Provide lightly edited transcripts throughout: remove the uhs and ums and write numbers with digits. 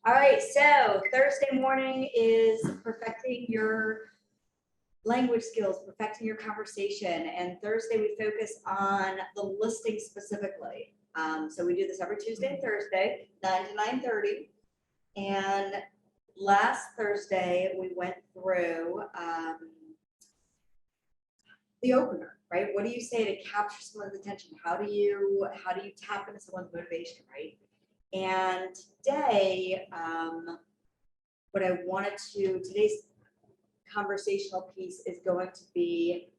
All right, so Thursday morning is perfecting your language skills, perfecting your conversation. And Thursday we focus on the listing specifically. So we do this every Tuesday and Thursday, 9 to 9:30. And last Thursday we went through the opener, right? What do you say to capture someone's attention? How do you tap into someone's motivation, right? And today, today's conversational piece is going to be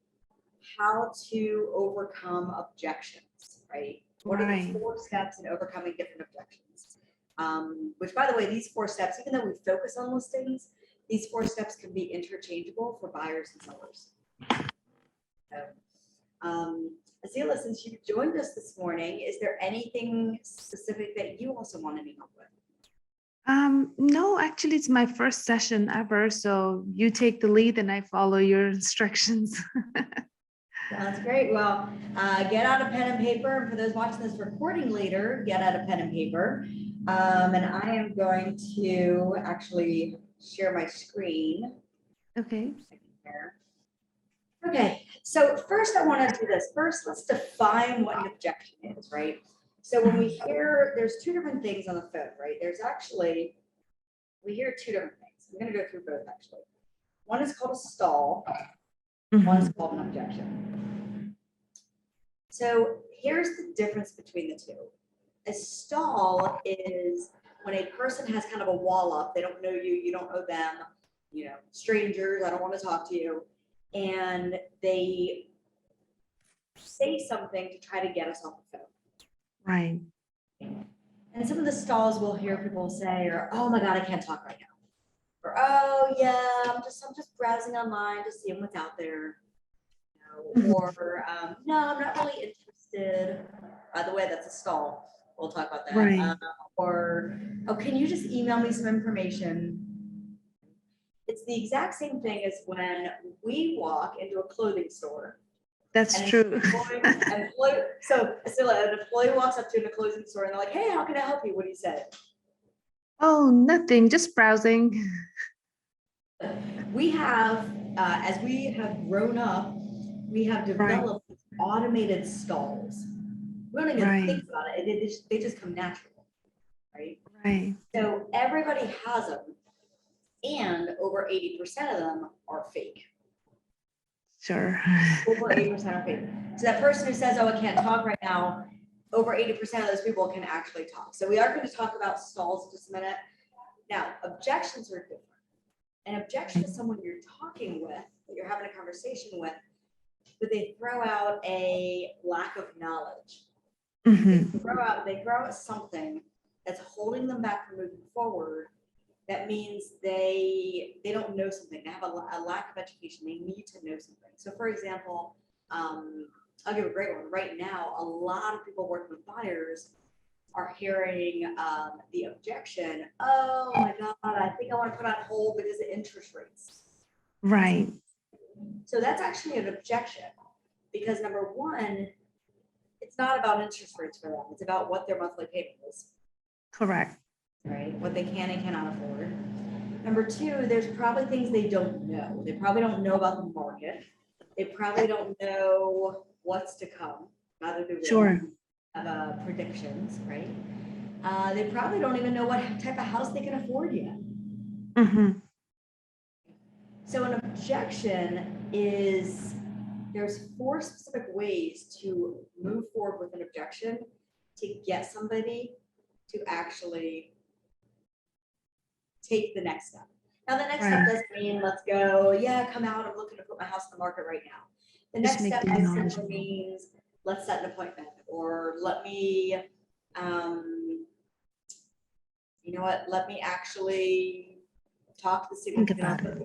how to overcome objections, right? What are the 4 steps in overcoming different objections? Which, by the way, these 4 steps, even though we focus on listings, these 4 steps can be interchangeable for buyers and sellers. So, Azila, since you joined us this morning, is there anything specific that you also want any help with? No, actually, it's my first session ever. So you take the lead and I follow your instructions. Sounds great. Well, get out a pen and paper. And for those watching this recording later, get out a pen and paper. And I am going to actually share my screen. Okay. Okay, so first I want to do this. First, let's define what an objection is, right? So when we hear, there's 2 different things on the phone, right? We hear 2 different things. I'm going to go through both actually. One is called a stall. One is called an objection. So here's the difference between the 2. A stall is when a person has kind of a wall up. They don't know you, you don't know them, strangers, I don't want to talk to you. And they say something to try to get us off the phone. Right. And some of the stalls we'll hear people say are, oh my God, I can't talk right now. Or, oh yeah, I'm just browsing online, just seeing what's out there. Or, no, I'm not really interested. By the way, that's a stall. We'll talk about that. Right. Or, oh, can you just email me some information? It's the exact same thing as when we walk into a clothing store. That's true. So an employee walks up to a clothing store and they're like, hey, how can I help you? What do you say? Oh, nothing, just browsing. We have, as we have grown up, we have developed automated stalls. We don't even think about it. They just come natural, right? Right. So everybody has them. And over 80% of them are fake. Sure. Over 80% are fake. So that person who says, oh, I can't talk right now, over 80% of those people can actually talk. So we are going to talk about stalls in just a minute. Now, objections are different. An objection is someone you're talking with, that you're having a conversation with, but they throw out a lack of knowledge. They throw out something that's holding them back from moving forward. That means they don't know something. They have a lack of education. They need to know something. So for example, I'll give a great one. Right now, a lot of people working with buyers are hearing the objection, oh my God, I think I want to put on hold because of interest rates. Right. So that's actually an objection because number one, it's not about interest rates for them. It's about what their monthly payment is. Correct. Right? What they can and cannot afford. Number 2, there's probably things they don't know. They probably don't know about the market. They probably don't know what's to come. Neither do we have predictions, right? They probably don't even know what type of house they can afford yet. So an objection is, there's 4 specific ways to move forward with an objection to get somebody to actually take the next step. Now, the next step doesn't mean let's go, yeah, come out, I'm looking to put my house on the market right now. The next step simply means let's set an appointment, or let me, you know what, let me actually talk to the city. Think about it.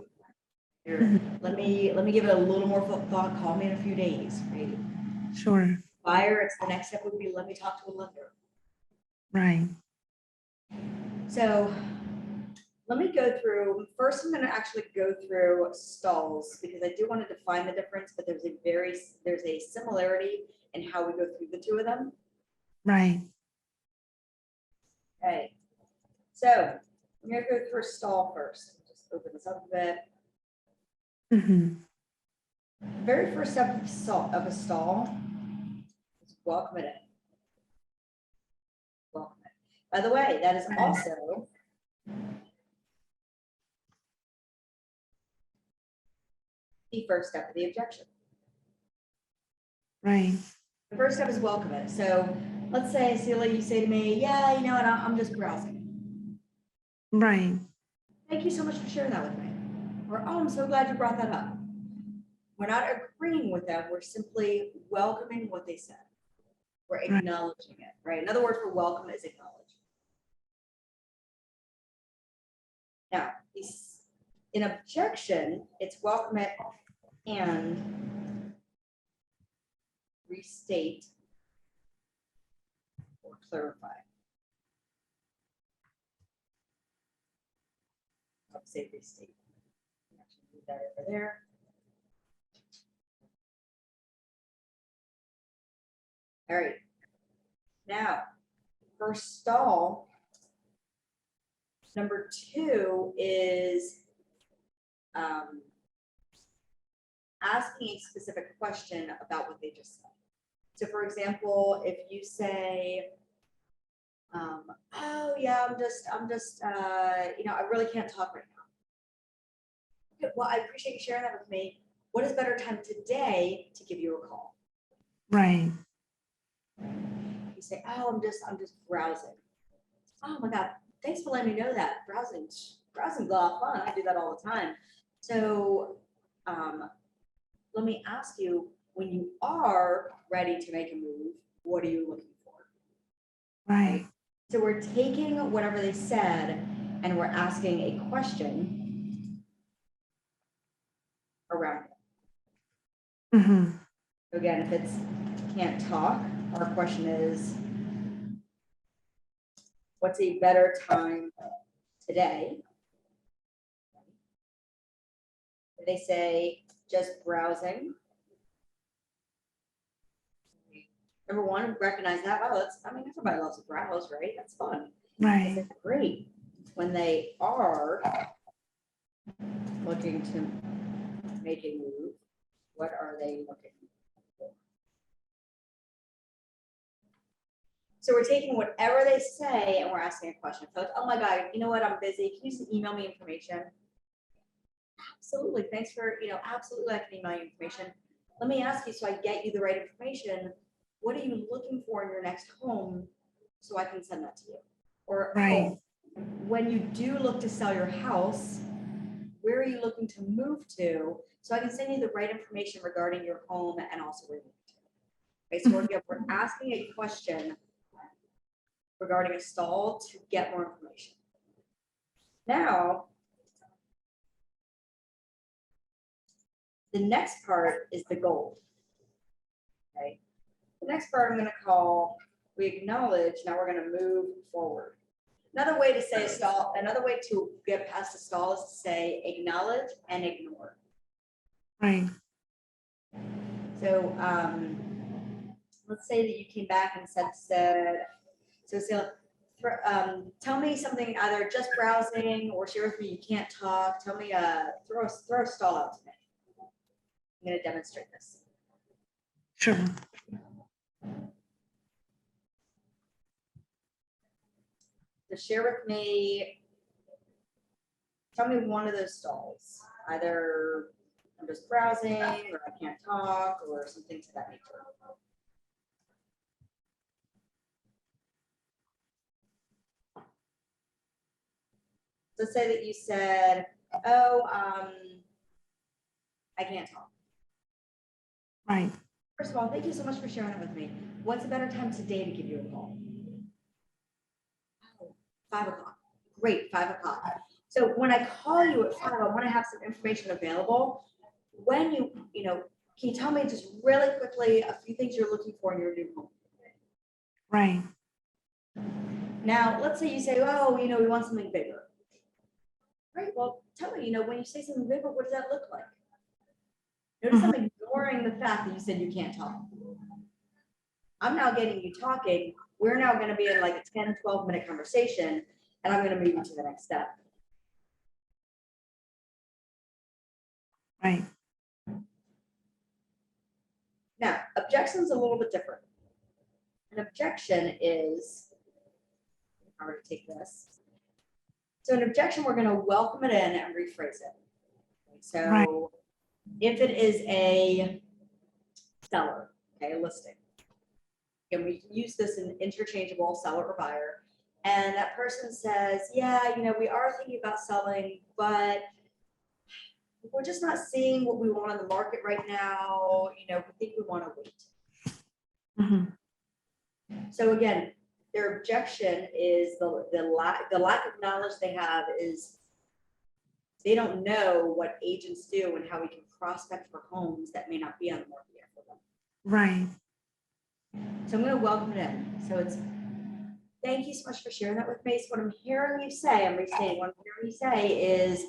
Or let me give it a little more thought, call me in a few days, right? Sure. Buyer, it's the next step would be let me talk to a lender. Right. So let me go through, first I'm going to actually go through stalls because I do want to define the difference, but there's a similarity in how we go through the 2 of them. Right. Okay. So I'm gonna go through a stall first. Just open this up a bit. Mhm. Very first step of a stall is welcome it in. Welcome it. By the way, that is also the first step of the objection. Right. The first step is welcome it. So let's say, Celia, you say to me, yeah, you know what, I'm just browsing. Right. Thank you so much for sharing that with me. Or, oh, I'm so glad you brought that up. We're not agreeing with them. We're simply welcoming what they said. We're acknowledging it, right? Another word for welcome is acknowledge. Now, in objection, it's welcome it and restate or clarify. I'll say restate. Actually do that over there. All right. Now, for stall, number 2 is asking a specific question about what they just said. So for example, if you say, oh yeah, I'm just, you know, I really can't talk right now. Okay, well, I appreciate you sharing that with me. What is a better time today to give you a call? Right. You say, oh, I'm just browsing. Oh my God, thanks for letting me know that. Browsing's a lot of fun. I do that all the time. So let me ask you, when you are ready to make a move, what are you looking for? Right. So we're taking whatever they said and we're asking a question around it. Mm-hmm. So again, if it's can't talk, our question is, what's a better time today? If they say just browsing. Number one, recognize that. Oh, that's, I mean, everybody loves to browse, right? That's fun. Right. That's great. When they are looking to make a move, what are they looking for? So we're taking whatever they say and we're asking a question. So, oh my God, you know what? I'm busy. Can you just email me information? Absolutely. Thanks for, you know, absolutely, I can email you information. Let me ask you, so I get you the right information. What are you looking for in your next home so I can send that to you? Or Right. oh, when you do look to sell your house, where are you looking to move to? So I can send you the right information regarding your home and also where you live. Okay, so we're asking a question regarding a stall to get more information. Now, the next part is the goal. Okay. The next part I'm going to call, we acknowledge, now we're going to move forward. Another way to say a stall, another way to get past a stall is to say acknowledge and ignore. Right. So let's say that you came back and said, so tell me something, either just browsing or share with me you can't talk. Tell me, throw a stall out to me. I'm going to demonstrate this. Sure. So share with me, tell me one of those stalls. Either I'm just browsing, or I can't talk, or something to that nature. So say that you said, oh, I can't talk. Right. First of all, thank you so much for sharing it with me. What's a better time today to give you a call? Oh, 5 o'clock. Great, 5 o'clock. So when I call you at 5, I want to have some information available. When you know, can you tell me just really quickly a few things you're looking for in your new home? Right. Now, let's say you say, oh, you know, we want something bigger. Right, well, tell me, you know, when you say something bigger, what does that look like? Notice I'm ignoring the fact that you said you can't talk. I'm now getting you talking. We're now going to be in like a 10, 12-minute conversation. And I'm going to move you to the next step. Right. Now, objection's a little bit different. An objection is, I'm going to take this. So an objection, we're going to welcome it in and rephrase it. So Right. if it is a seller, okay, a listing, and we can use this in interchangeable seller or buyer, and that person says, yeah, you know, we are thinking about selling, but we're just not seeing what we want on the market right now. You know, we think we want to wait. Mm-hmm. So again, their objection is the lack of knowledge they have is they don't know what agents do and how we can prospect for homes that may not be on the market yet for them. Right. So I'm going to welcome it in. So it's, thank you so much for sharing that with me. So what I'm hearing you say, I'm restating, what I'm hearing you say is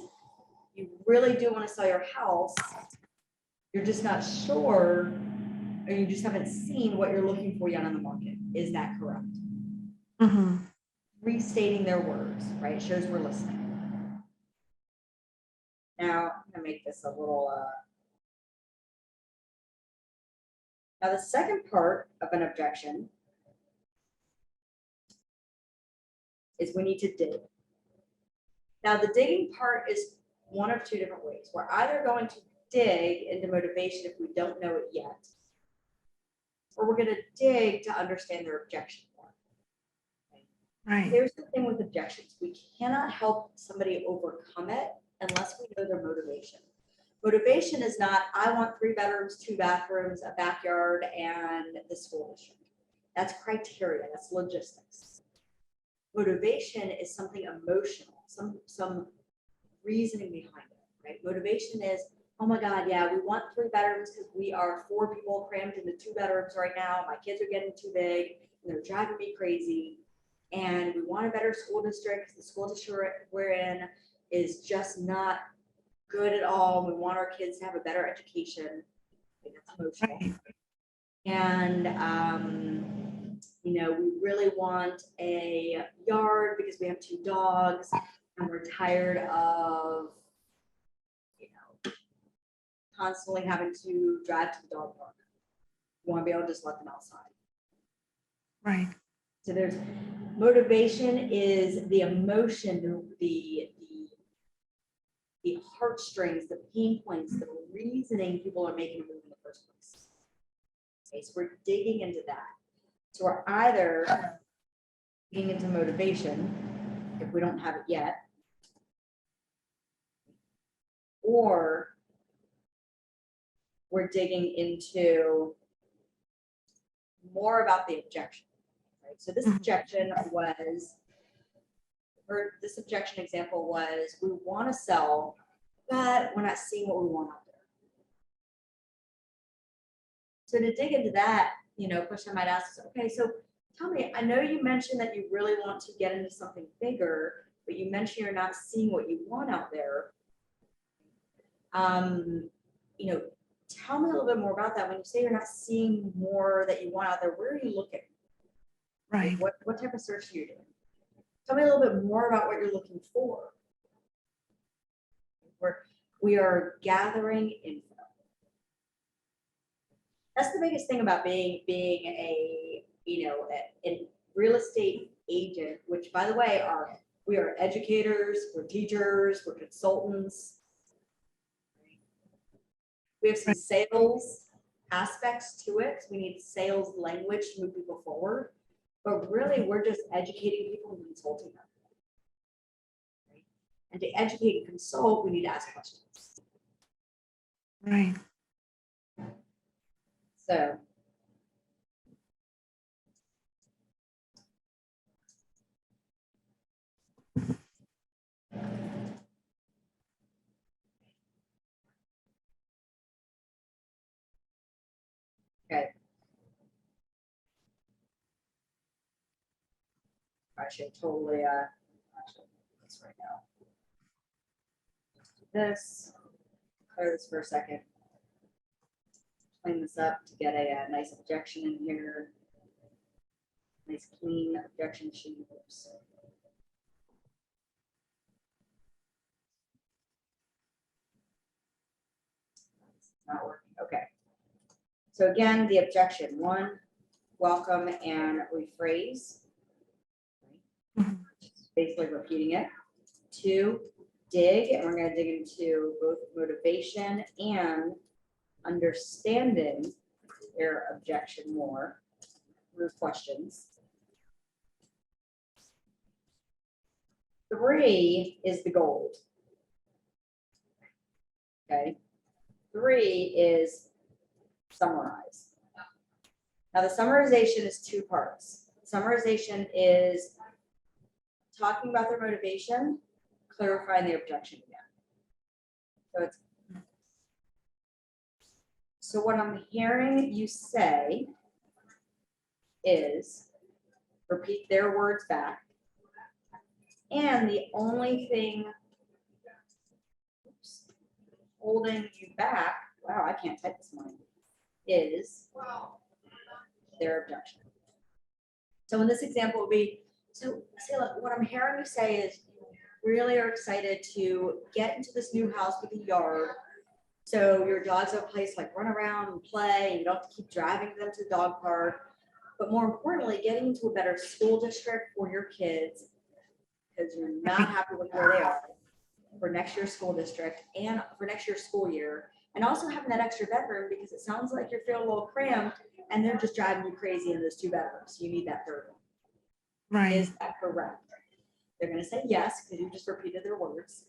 you really do want to sell your house. You're just not sure, or you just haven't seen what you're looking for yet on the market. Is that correct? Mm-hmm. Restating their words, right? It shows we're listening. Now, I'm going to make this a little, now the second part of an objection is we need to dig. Now the digging part is one of two different ways. We're either going to dig into motivation if we don't know it yet, or we're going to dig to understand their objection more. Right. Here's the thing with objections. We cannot help somebody overcome it unless we know their motivation. Motivation is not, I want 3 bedrooms, 2 bathrooms, a backyard, and the school district. That's criteria, that's logistics. Motivation is something emotional, some reasoning behind it, right? Motivation is, oh my God, yeah, we want 3 bedrooms because we are 4 people crammed into 2 bedrooms right now. My kids are getting too big and they're driving me crazy. And we want a better school district because the school district we're in is just not good at all. We want our kids to have a better education. That's emotional. Right. And, you know, we really want a yard because we have 2 dogs and we're tired of, you know, constantly having to drive to the dog park. We want to be able to just let them outside. Right. So there's motivation is the emotion, the heartstrings, the pain points, the reasoning people are making a move in the first place. Okay, so we're digging into that. So we're either digging into motivation if we don't have it yet, or we're digging into more about the objection. Right? So this objection was, or this objection example was, we want to sell, but we're not seeing what we want out there. So to dig into that, you know, question I might ask is, okay, so tell me, I know you mentioned that you really want to get into something bigger, but you mentioned you're not seeing what you want out there. You know, tell me a little bit more about that. When you say you're not seeing more that you want out there, where are you looking? Right. Like what type of search are you doing? Tell me a little bit more about what you're looking for. We are gathering info. That's the biggest thing about being a, you know, a real estate agent, which by the way, we are educators, we're teachers, we're consultants. We have some sales aspects to it. We need sales language to move people forward, but really we're just educating people and consulting them. Right? And to educate and consult, we need to ask questions. Right. So okay. I should totally actually do this right now. Just do this, clear this for a second. Clean this up to get a nice objection in here. Nice clean objection sheet. Oops. Not working, okay. So again, the objection, one, welcome and rephrase. Mhm. Basically repeating it. Two, dig, and we're gonna dig into both motivation and understanding their objection more through questions. Three is the gold. Okay. Three is summarize. Now the summarization is two parts. Summarization is talking about their motivation, clarifying the objection again. So what I'm hearing you say is repeat their words back. And the only thing holding you back, wow, I can't type this morning, is their objection. So in this example would be, so say, look, what I'm hearing you say is you really are excited to get into this new house with a yard. So your dogs have a place to like run around and play, and you don't have to keep driving them to the dog park. But more importantly, getting into a better school district for your kids, because you're not happy with where they are for next year's school district and for next year's school year. And also having that extra bedroom, because it sounds like you're feeling a little cramped and they're just driving you crazy in those two bedrooms. You need that third one. Right. Is that correct? They're going to say yes, because you just repeated their words.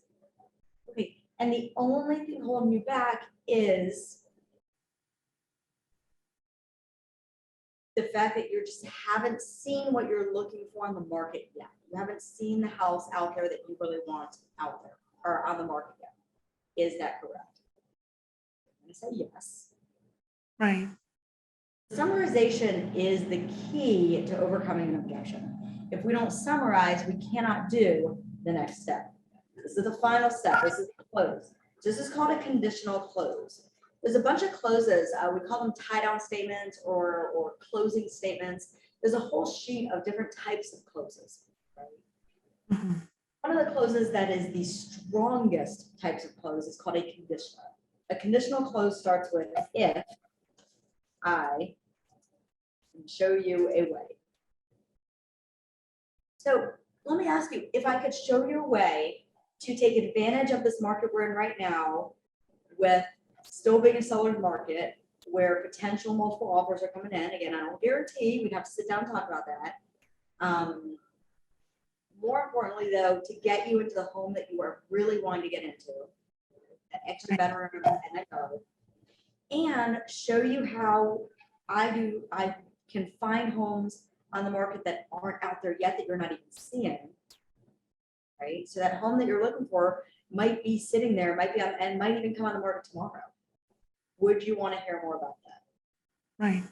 Okay. And the only thing holding you back is the fact that you just haven't seen what you're looking for on the market yet. You haven't seen the house out there that you really want out there or on the market yet. Is that correct? I'm going to say yes. Right. Summarization is the key to overcoming an objection. If we don't summarize, we cannot do the next step. This is the final step. This is the close. This is called a conditional close. There's a bunch of closes. We call them tie-down statements or closing statements. There's a whole sheet of different types of closes. Right? Mhm. One of the closes that is the strongest types of close is called a conditional. A conditional close starts with if I can show you a way. So let me ask you, if I could show you a way to take advantage of this market we're in right now, with still being a seller's market where potential multiple offers are coming in. Again, I don't guarantee, we'd have to sit down and talk about that. More importantly though, to get you into the home that you are really wanting to get into, an extra bedroom and that yard, and show you how I can find homes on the market that aren't out there yet, that you're not even seeing, right? So that home that you're looking for might be sitting there, might be on, and might even come on the market tomorrow. Would you want to hear more about that? Right.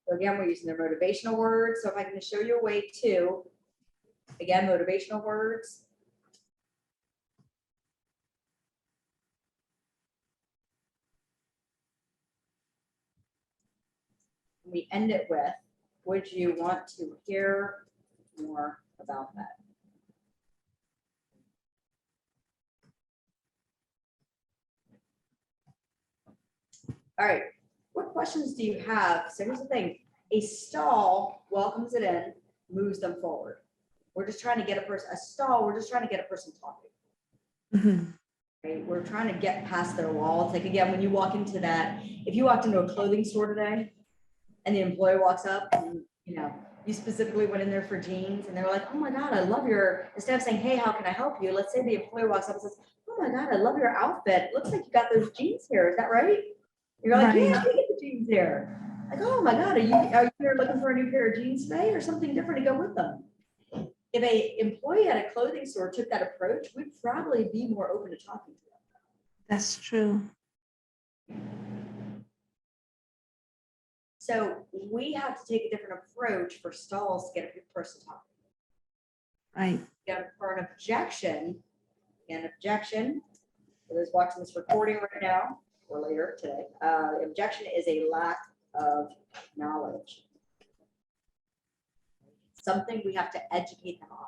So again, we're using their motivational words. So if I can show you a way to, again, motivational words. We end it with, would you want to hear more about that? All right, what questions do you have? So here's the thing, a stall welcomes it in, moves them forward. We're just trying to get a person, a stall, we're just trying to get a person talking. Mhm. Right? We're trying to get past their wall. It's like, again, when you walk into that, if you walked into a clothing store today and the employee walks up and, you know, you specifically went in there for jeans and they're like, oh my God, I love your, instead of saying, hey, how can I help you? Let's say the employee walks up and says, oh my God, I love your outfit. Looks like you got those jeans here. Is that right? You're like, yeah, I get the jeans here. Like, oh my God, are you here looking for a new pair of jeans today or something different to go with them? If a employee at a clothing store took that approach, we'd probably be more open to talking to them. That's true. So we have to take a different approach for stalls to get a person talking. Right. For an objection, for those watching this recording right now or later today, objection is a lack of knowledge. Something we have to educate them on.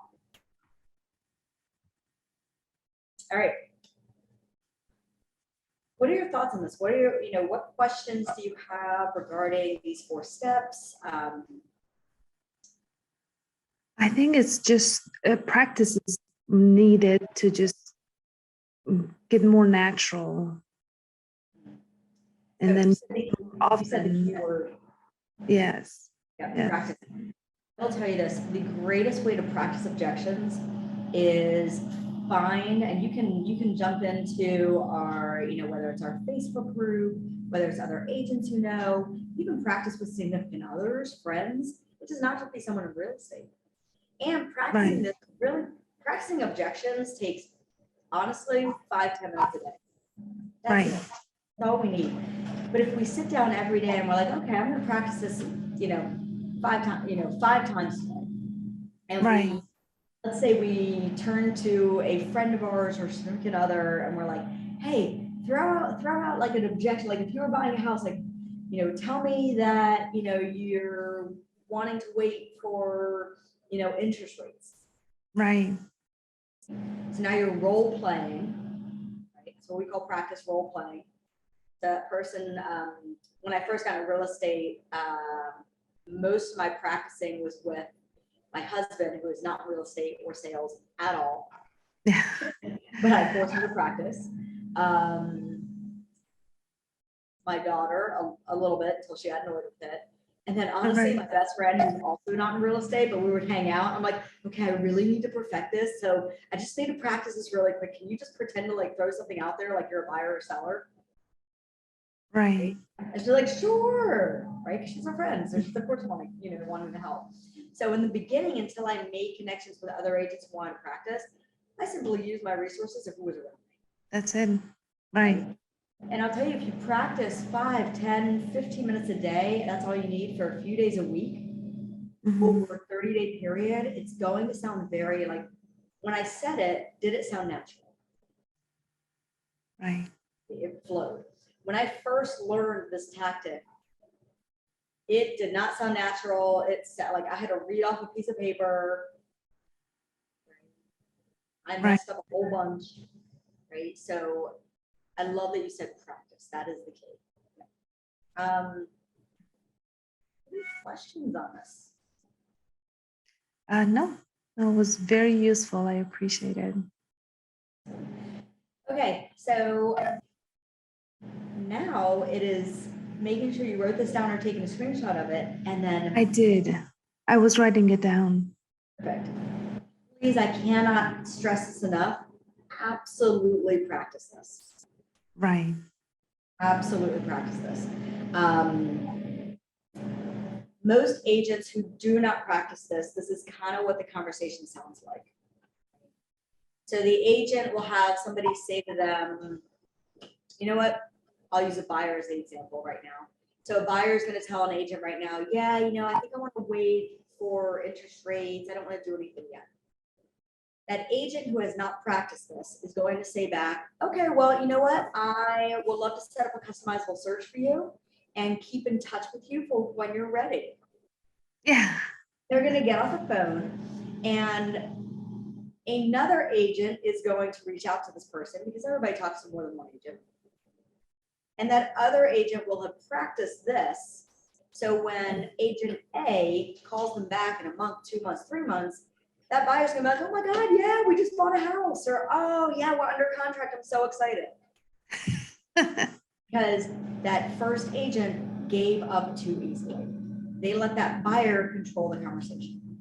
All right. What are your thoughts on this? What are your, what questions do you have regarding these 4 steps? I think it's just practice is needed to just get more natural. And then you said the often, keyword. yes. Yeah, Yeah. practice. I'll tell you this, the greatest way to practice objections is find, and you can jump into our, whether it's our Facebook group, whether it's other agents you know, you can practice with significant others, friends. It does not have to be someone in real estate. And practicing this, really practicing objections takes honestly 5-10 minutes a day. That's it. That's all we need. But if we sit down every day and we're like, okay, I'm gonna practice this, 5 times today. And let's say we turn to a friend of ours or significant other and we're like, hey, throw out like an objection. Like if you were buying a house, like, tell me that, you're wanting to wait for, interest rates. Right. So now you're role playing, right? So we call practice role playing. The person, when I first got into real estate, most of my practicing was with my husband, who is not in real estate or sales at all. Yeah. But I forced him to practice. My daughter a little bit until she got annoyed with it. And then honestly, my best friend, who's also not in real estate, but we would hang out. I'm like, okay, I really need to perfect this. So I just need to practice this really quick. Can you just pretend to like throw something out there like you're a buyer or seller? Right. And she's like, sure, right? Because she's our friend. So she's of course wanting to help. So in the beginning, until I made connections with other agents who wanted to practice, I simply used my resources of who was around me. That's it. Right. And I'll tell you, if you practice 5, 10, 15 minutes a day, that's all you need for a few days a week, over a 30-day period, it's going to sound very like, when I said it, did it sound natural? Right. It flowed. When I first learned this tactic, it did not sound natural. It sounded like I had to read off a piece of paper. I messed up a whole bunch, right? So I love that you said practice. That is the key. Any questions on this? No, it was very useful. I appreciate it. Okay, so now it is making sure you wrote this down or taking a screenshot of it, and then I did. I was writing it down. Perfect. Please, I cannot stress this enough. Absolutely practice this. Right. Absolutely practice this. Most agents who do not practice this, this is kind of what the conversation sounds like. So the agent will have somebody say to them, you know what? I'll use a buyer as an example right now. So a buyer is going to tell an agent right now, yeah, I think I want to wait for interest rates. I don't want to do anything yet. That agent who has not practiced this is going to say back, okay, well, you know what? I would love to set up a customizable search for you and keep in touch with you for when you're ready. Yeah. They're going to get off the phone, and another agent is going to reach out to this person, because everybody talks to more than one agent. And that other agent will have practiced this. So when agent A calls them back in a month, 2 months, 3 months, that buyer's gonna be like, oh my God, yeah, we just bought a house. Or, oh yeah, we're under contract. I'm so excited. Because that first agent gave up too easily. They let that buyer control the conversation.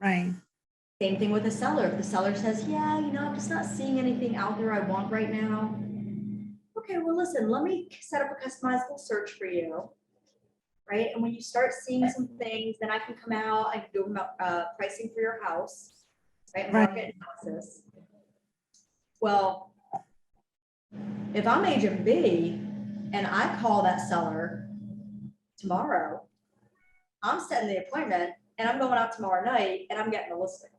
Right. Same thing with the seller. If the seller says, yeah, I'm just not seeing anything out there I want right now. Okay, well, listen, let me set up a customizable search for you, right? And when you start seeing some things, then I can come out, I can do pricing for your house, right? Market analysis. Well, if I'm agent B and I call that seller tomorrow, I'm setting the appointment and I'm going out tomorrow night and I'm getting a listing.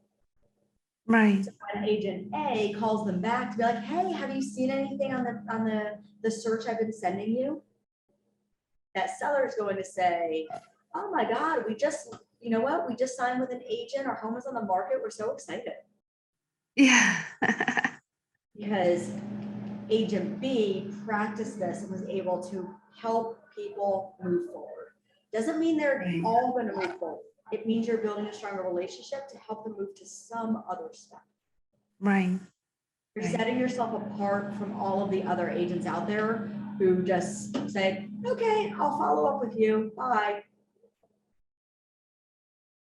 Right. So when agent A calls them back to be like, hey, have you seen anything on the search I've been sending you? That seller is going to say, oh my God, we just signed with an agent. Our home is on the market. We're so excited. Yeah. because agent B practiced this and was able to help people move forward. Doesn't mean they're Right. all going to move forward. It means you're building a stronger relationship to help them move to some other step. Right. You're Right. setting yourself apart from all of the other agents out there who just say, okay, I'll follow up with you. Bye.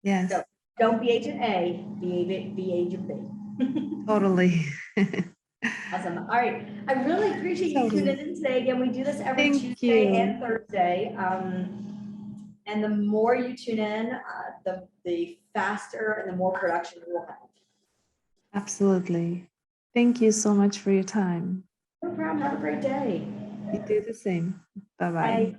Yes, So don't be agent A, be agent B. totally. Awesome. All right. I really appreciate you Totally. tuning in today. Again, we do this every Thank Tuesday you. and Thursday. And the more you tune in, the faster and the more production you will have. Absolutely. Thank you so much for your time. No problem. Have a great day. You do the same. Bye-bye. Bye.